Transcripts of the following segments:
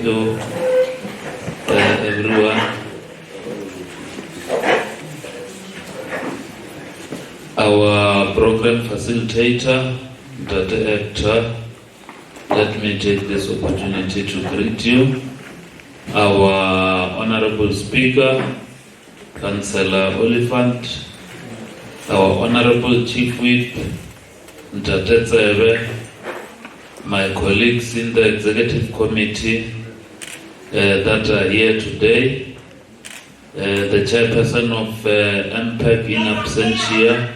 Hello, everyone. Our program facilitator, data actor, let me take this opportunity to greet you. Our honorable speaker, Councillor Oliphant, our honorable chief whip, Data Tsebe, my colleagues in the executive committee that are here today, the chairperson of MPEC in absentia,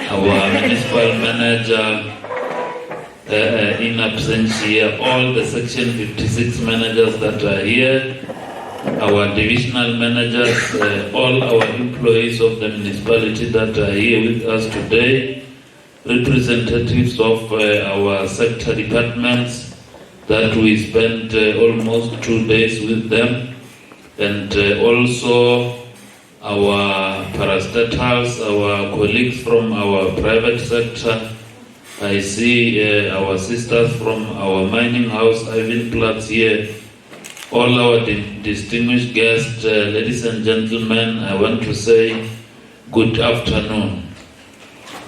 our municipal manager in absentia, all the section 56 managers that are here, our divisional managers, all our employees of the municipality that are here with us today, representatives of our sector departments that we spent almost 2 days with them, and also our parastatals, our colleagues from our private sector. I see our sisters from our mining house, Ivan Platz here. All our distinguished guests, ladies and gentlemen, I want to say good afternoon.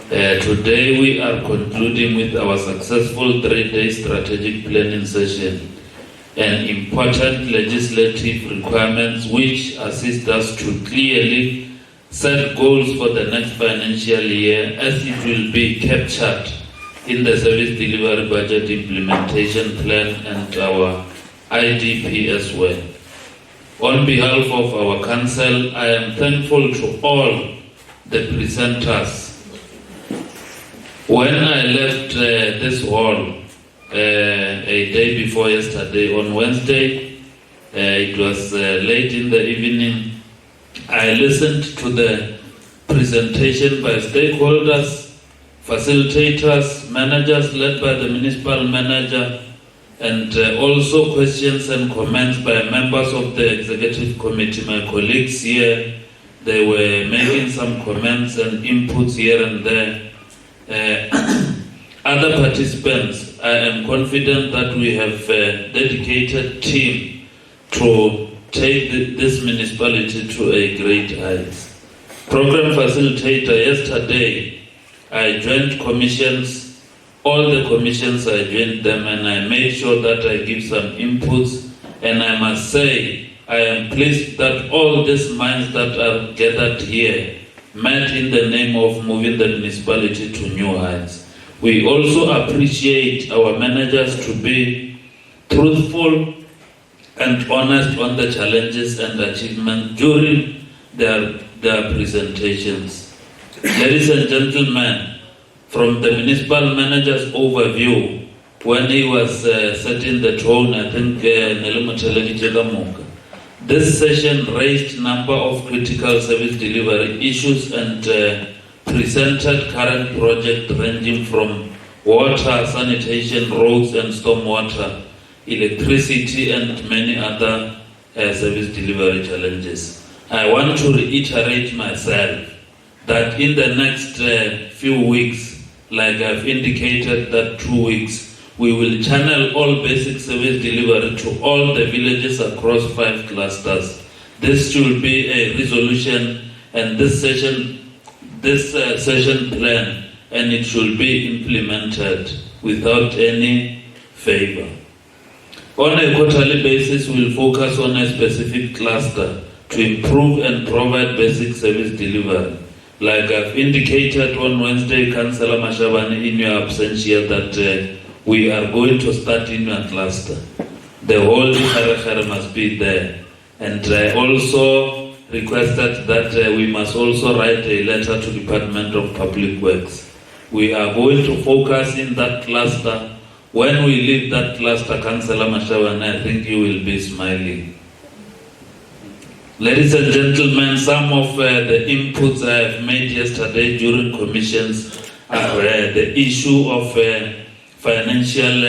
Today we are concluding with our successful 3-day strategic planning session and important legislative requirements which assist us to clearly set goals for the next financial year as it will be captured in the Service Delivery Budget Implementation Plan and our IDP as well. On behalf of our council, I am thankful to all the presenters. When I left this hall a day before yesterday, on Wednesday, it was late in the evening, I listened to the presentation by stakeholders, facilitators, managers led by the municipal manager, and also questions and comments by members of the executive committee, my colleagues here. They were making some comments and inputs here and there. Other participants, I am confident that we have a dedicated team to take this municipality to a great heights. Program facilitator, yesterday I joined commissions, all the commissions I joined them, and I made sure that I give some inputs, and I must say I am pleased that all these minds that are gathered here met in the name of moving the municipality to new heights. We also appreciate our managers to be truthful and honest on the challenges and achievements during their presentations. Ladies and gentlemen, from the municipal manager's overview, when he was setting the tone, I think this session raised number of critical service delivery issues and presented current projects ranging from water, sanitation, roads and stormwater, electricity and many other service delivery challenges. I want to reiterate myself that in the next few weeks, like I've indicated that 2 weeks, we will channel all basic service delivery to all the villages across 5 clusters. This should be a resolution and this session plan, and it should be implemented without any favor. On a quarterly basis, we'll focus on a specific cluster to improve and provide basic service delivery. Like I've indicated on Wednesday, Councillor Mashabane, in your absentia, that we are going to start in your cluster. The whole Kharakara must be there. And I also requested that we must also write a letter to Department of Public Works. We are going to focus in that cluster. When we leave that cluster, Councillor Mashabane, I think you will be smiling. Ladies and gentlemen, some of the inputs I have made yesterday during commissions are the issue of financial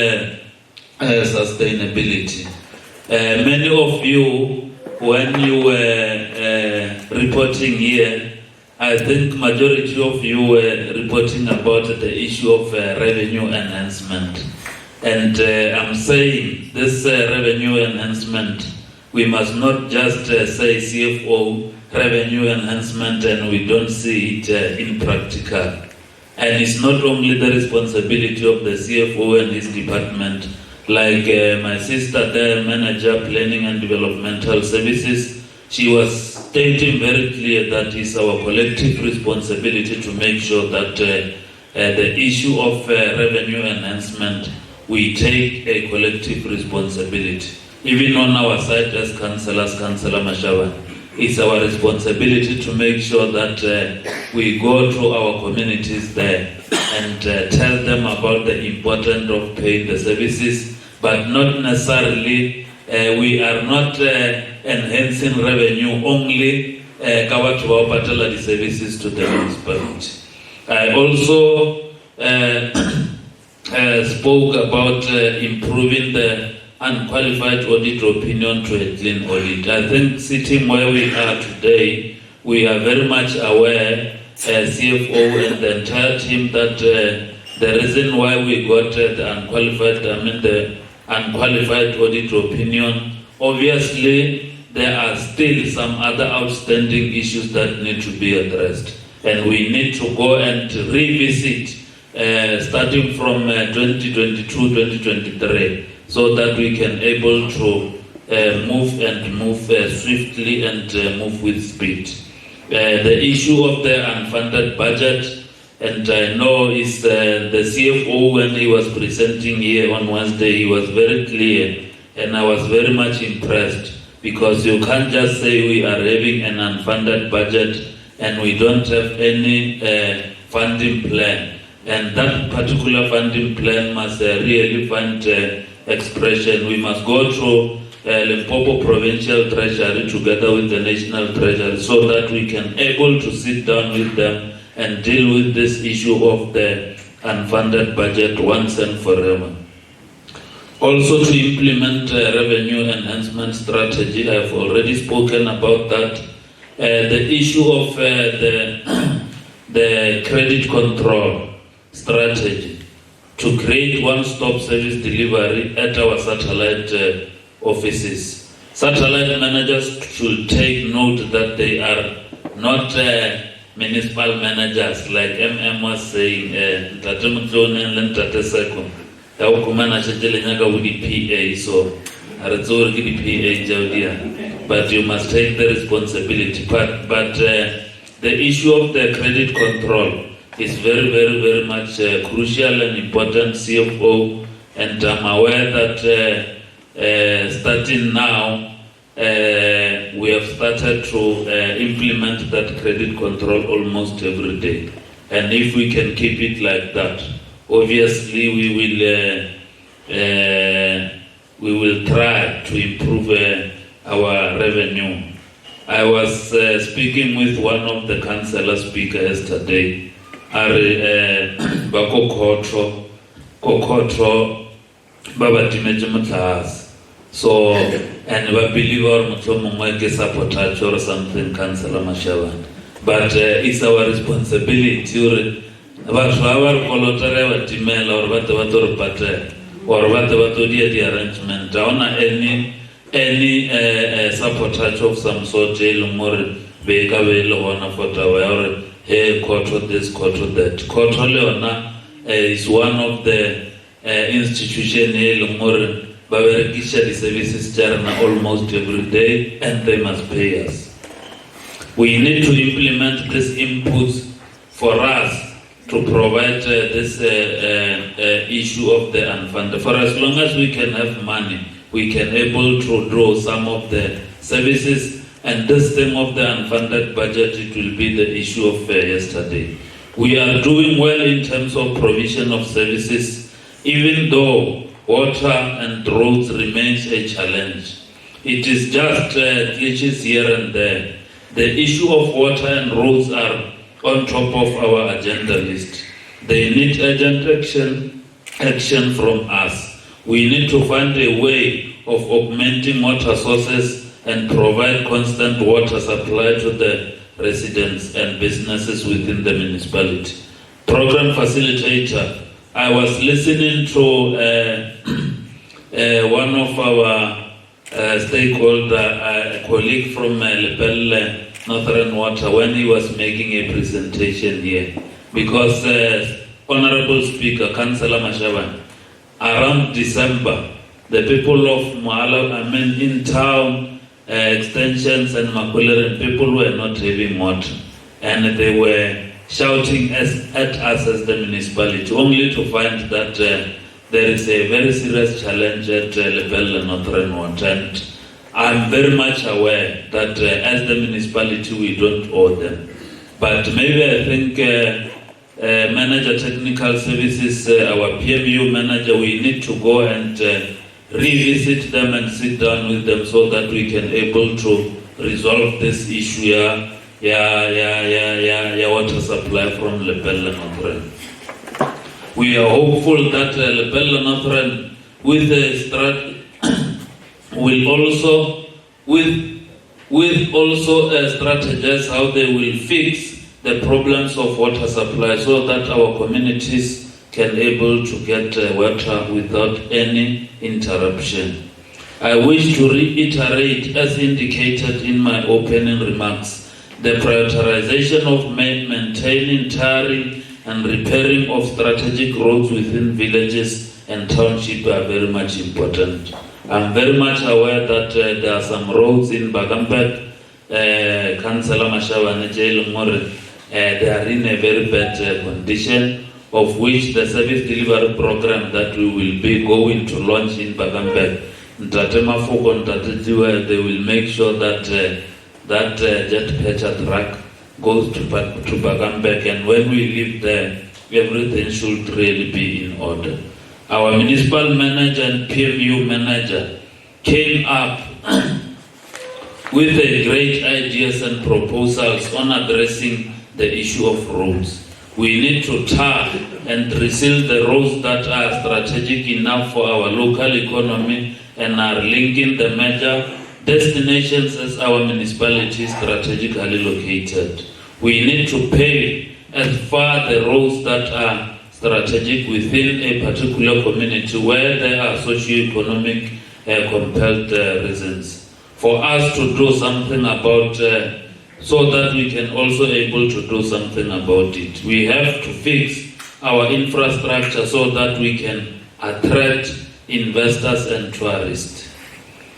sustainability. Many of you, when you were reporting here, I think majority of you were reporting about the issue of revenue enhancement. And I'm saying this revenue enhancement, we must not just say CFO revenue enhancement and we don't see it in practical. And it's not only the responsibility of the CFO and his department, like my sister there, Manager Planning and Developmental Services, she was stating very clear that it's our collective responsibility to make sure that the issue of revenue enhancement, we take a collective responsibility. Even on our side as councillors, Councillor Mashawa, it's our responsibility to make sure that we go to our communities there and tell them about the importance of paying the services, but not necessarily, we are not enhancing revenue only the services to the municipality. I also spoke about improving the unqualified audit opinion to a clean audit. I think sitting where we are today, we are very much aware, CFO and the entire team, that the reason why we got the unqualified audit opinion, obviously there are still some other outstanding issues that need to be addressed. And we need to go and revisit starting from 2022-2023, so that we can able to move swiftly and move with speed. The issue of the unfunded budget, and I know is the CFO, when he was presenting here on Wednesday, he was very clear, and I was very much impressed, because you can't just say we are having an unfunded budget and we don't have any funding plan. And that particular funding plan must really find expression. We must go through Limpopo Provincial Treasury together with the National Treasury, so that we can able to sit down with them and deal with this issue of the unfunded budget once and forever. Also, to implement revenue enhancement strategy, I have already spoken about that. The issue of the credit control strategy, to create one-stop service delivery at our satellite offices. Satellite managers should take note that they are not municipal managers, like MM was saying, PA, so but you must take the responsibility. But the issue of the credit control is very, very, very much crucial and important, CFO, and I'm aware that starting now, we have started to implement that credit control almost every day. And if we can keep it like that, obviously we will try to improve our revenue. I was speaking with one of the councillor speakers yesterday, Bako Kokotro, Baba Timejumatas. So, and we believe our Mutomumweke sabotage or something, Councillor Mashawan. But it's our responsibility. But our Kolotare, Timel, or whatever, or whatever the arrangement, down any sabotage of some sort, jail more, Beka Velo, or hey, quarter this, quarter that. Quarter Leona is one of the institutions here, more. The services almost every day, and they must pay us. We need to implement these inputs for us to provide this issue of the unfunded. For as long as we can have money, we can able to draw some of the services, and this thing of the unfunded budget, it will be the issue of yesterday. We are doing well in terms of provision of services, even though water and roads remains a challenge. It is just glitches here and there. The issue of water and roads are on top of our agenda list. They need urgent action from us. We need to find a way of augmenting water sources and provide constant water supply to the residents and businesses within the municipality. Program facilitator, I was listening to one of our stakeholder, a colleague from Lepelle Northern Water, when he was making a presentation here, because Honorable Speaker, Councillor Mashaban, around December, the people of Moala, in town, extensions and Makuleren, people were not having water, and they were shouting at us as the municipality, only to find that there is a very serious challenge at Lepelle Northern Water. And I'm very much aware that as the municipality, we don't owe them. But maybe I think Manager Technical Services, our PMU manager, we need to go and revisit them and sit down with them so that we can able to resolve this issue water supply from Lepelle Northern. We are hopeful that Lepelle Northern with the Strat will also strategize how they will fix the problems of water supply so that our communities can able to get water without any interruption. I wish to reiterate, as indicated in my opening remarks, the prioritization of maintaining, tarring and repairing of strategic roads within villages and townships are very much important. I'm very much aware that there are some roads in Bagambek, Councillor Mashawane Jail More, they are in a very bad condition, of which the service delivery program that we will be going to launch in Bagambek, they will make sure that that jet catcher truck goes to Bagambek, and when we leave there, everything should really be in order. Our municipal manager and PMU manager came up with a great ideas and proposals on addressing the issue of roads. We need to tar and reseal the roads that are strategic enough for our local economy and are linking the major destinations as our municipality is strategically located. We need to pay as far the roads that are strategic within a particular community where there are socio-economic compelled reasons. For us to do something about, so that we can also able to do something about it. We have to fix our infrastructure so that we can attract investors and tourists.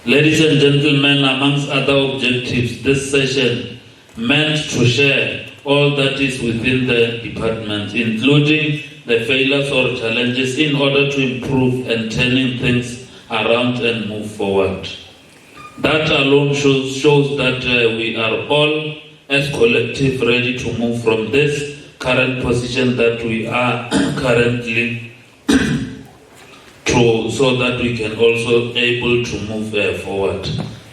Ladies and gentlemen, amongst other objectives, this session meant to share all that is within the department, including the failures or challenges, in order to improve and turning things around and move forward. That alone shows that we are all, as collective, ready to move from this current position that we are currently so that we can also able to move forward.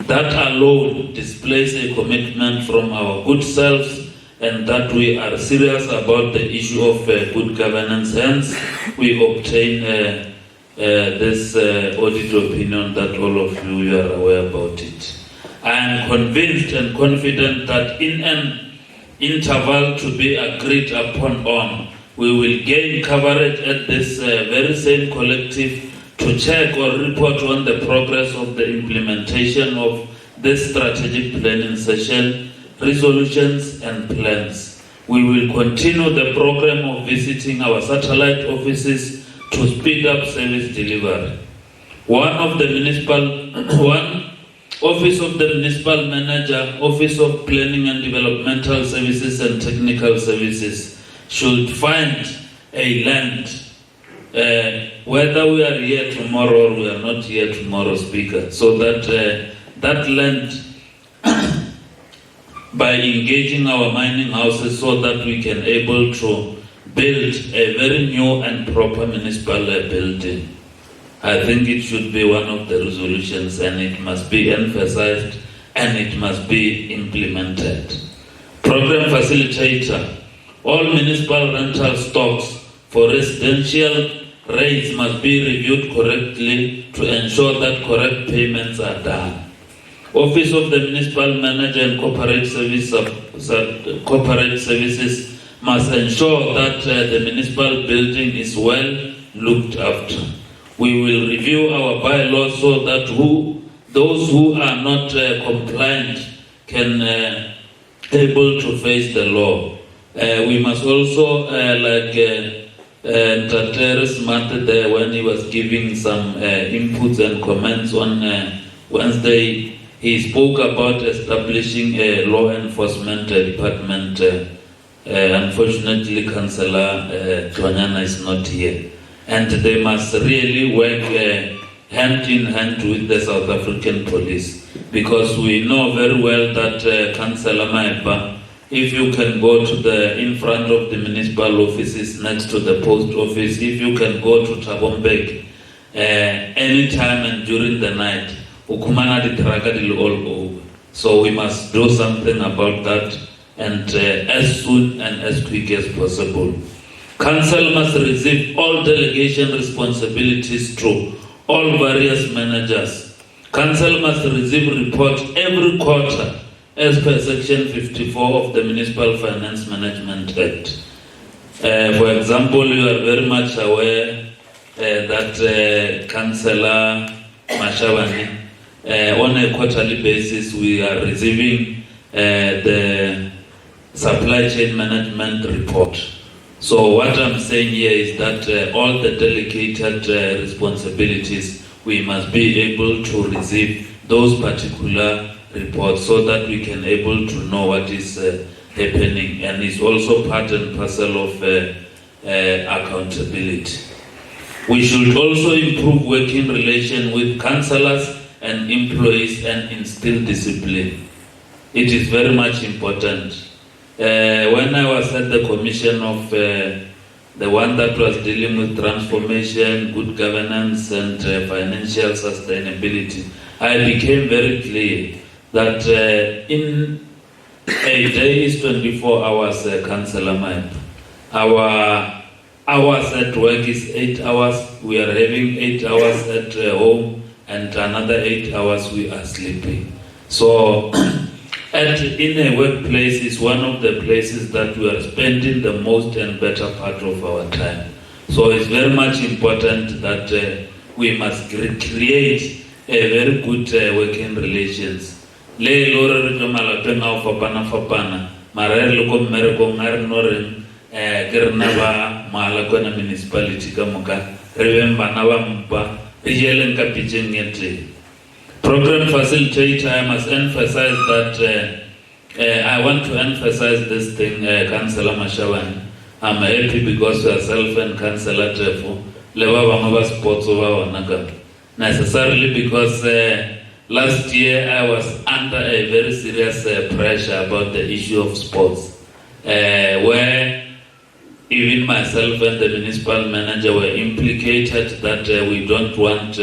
That alone displays a commitment from our good selves, and that we are serious about the issue of good governance. Hence, we obtain this audit opinion that all of you are aware about it. I am convinced and confident that in an interval to be agreed upon we will gain coverage at this very same collective to check or report on the progress of the implementation of this strategic planning session, resolutions and plans. We will continue the program of visiting our satellite offices to speed up service delivery. One Office of the Municipal Manager, Office of Planning and Developmental Services and Technical Services should find a land, whether we are here tomorrow or we are not here tomorrow, Speaker, so that that land, by engaging our mining houses so that we can able to build a very new and proper municipal building. I think it should be one of the resolutions, and it must be emphasized and it must be implemented. Program facilitator. All municipal rental stocks for residential rates must be reviewed correctly to ensure that correct payments are done. Office of the Municipal Manager and Corporate Services must ensure that the municipal building is well looked after. We will review our bylaws so that those who are not compliant can able to face the law. We must also, like Tateris Mate there when he was giving some inputs and comments on Wednesday, he spoke about establishing a law enforcement department. Unfortunately, Councillor Twanyana is not here. And they must really work hand in hand with the South African police, because we know very well that Councillor Maipa, if you can go to in front of the municipal offices next to the post office, if you can go to Tabombek anytime and during the night, Ukumana di Tragadil all over. So we must do something about that, and as soon and as quick as possible. Council must receive all delegation responsibilities to all various managers. Council must receive report every quarter as per Section 54 of the Municipal Finance Management Act. For example, you are very much aware that Councillor Mashavani, on a quarterly basis, we are receiving the supply chain management report. So what I'm saying here is that all the delegated responsibilities, we must be able to receive those particular reports so that we can able to know what is happening, and it's also part and parcel of accountability. We should also improve working relation with councillors and employees and instill discipline. It is very much important. When I was at the commission of the one that was dealing with transformation, good governance and financial sustainability, I became very clear that in a day is 24 hours, Councillor Mike. Our hours at work is 8 hours. We are having 8 hours at home, and another 8 hours we are sleeping. So in a workplace is one of the places that we are spending the most and better part of our time. So it's very much important that we must create a very good working relations. Le lore re malapeng a fapana mara re ko mmereko ngare no re ke rena ba mala kwana municipality ka moka re beng bana ba mpa re jeleng ka pitcheng ete. Program facilitator, I must emphasize that I want to emphasize this thing, Councillor Mashawan. I'm happy because yourself and Councillor Tefo leba banga sports over Wanaka. Necessarily because last year I was under a very serious pressure about the issue of sports, where even myself and the municipal manager were implicated that we don't want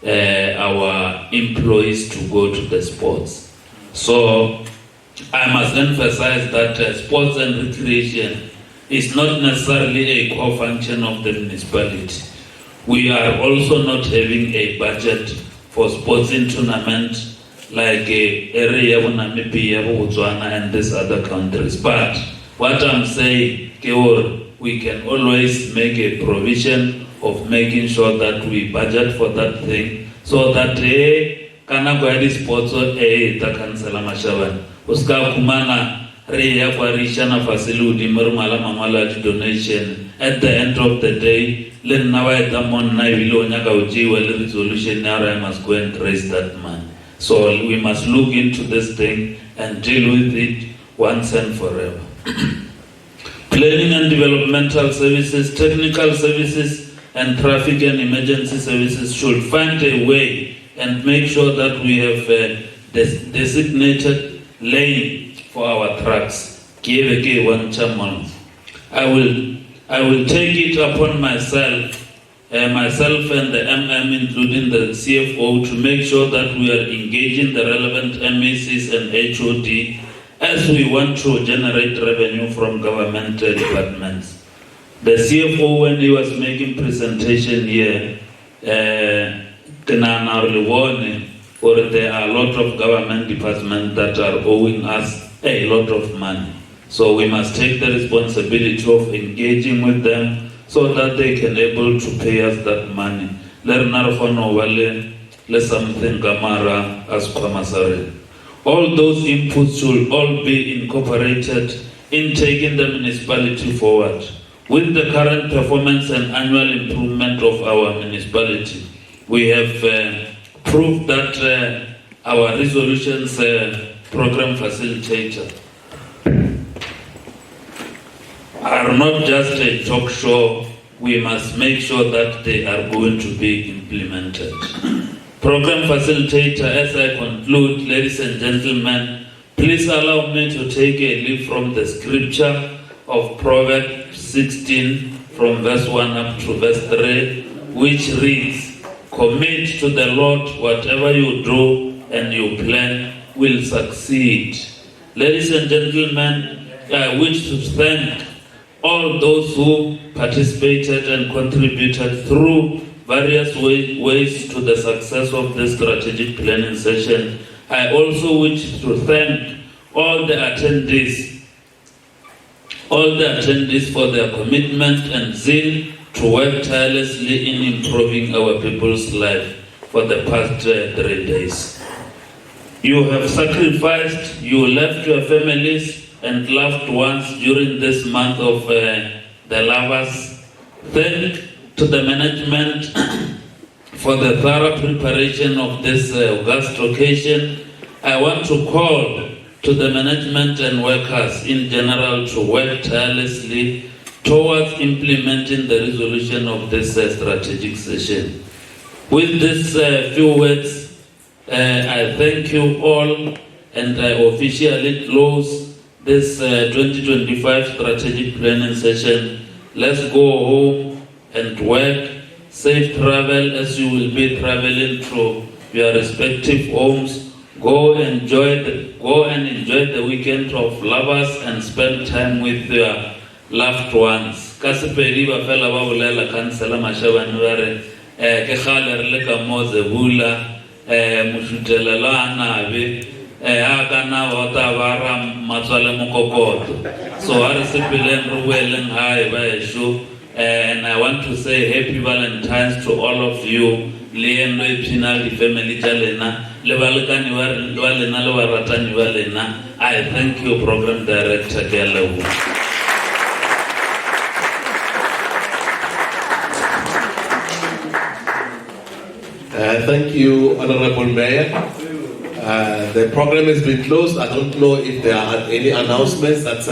our employees to go to the sports. So I must emphasize that sports and recreation is not necessarily a core function of the municipality. We are also not having a budget for sports in tournament like area of Namibia, Botswana and these other countries. But what I'm saying, we can always make a provision of making sure that we budget for that thing, so that kana kwa di sports ta Councillor Mashawan uska kumana re ya kwa risha na facility marumala mamala donation at the end of the day le nawa eta mon na bilo nya ka ujiwa le resolution now I must go and raise that money. So we must look into this thing and deal with it once and forever. Planning and developmental services, technical services and traffic and emergency services should find a way and make sure that we have a designated lane for our trucks. I will take it upon myself and the MM, including the CFO, to make sure that we are engaging the relevant MACs and HOD as we want to generate revenue from government departments. The CFO, when he was making presentation here, there are a lot of government departments that are owing us a lot of money. So we must take the responsibility of engaging with them so that they can able to pay us that money. le something kamara as kwamasare. All those inputs should all be incorporated in taking the municipality forward. With the current performance and annual improvement of our municipality, we have proved that our resolutions program facilitator are not just a talk show. We must make sure that they are going to be implemented. Program facilitator, as I conclude, ladies and gentlemen, please allow me to take a leaf from the scripture of Proverbs 16 from verse 1 up to verse 3, which reads, "Commit to the Lord whatever you do and you plan will succeed." Ladies and gentlemen, I wish to thank all those who participated and contributed through various ways to the success of this strategic planning session. I also wish to thank all the attendees for their commitment and zeal to work tirelessly in improving our people's life for the past 3 days. You have sacrificed, you left your families and loved ones during this month of the lovers. Thank to the management for the thorough preparation of this august occasion. I want to call to the management and workers in general to work tirelessly towards implementing the resolution of this strategic session. With these few words, I thank you all and I officially close this 2025 strategic planning session. Let's go home and work. Safe travel as you will be traveling to your respective homes. Go and enjoy the weekend of lovers and spend time with your loved ones. Kasipedi ba fela ba bolela kansela mashabane ba re ke khale re le ka moze bula mushutelelana be akana bota bara matswale mokokoto. So are sepeleng re weleng hae ba esho. And I want to say happy Valentine's to all of you. Lienlo ipina di family jalena lebalekani wa lena le baratani ba lena. I thank you, program director Gelewu. Thank you, Honorable Mayor. The program has been closed. I don't know if there are any announcements that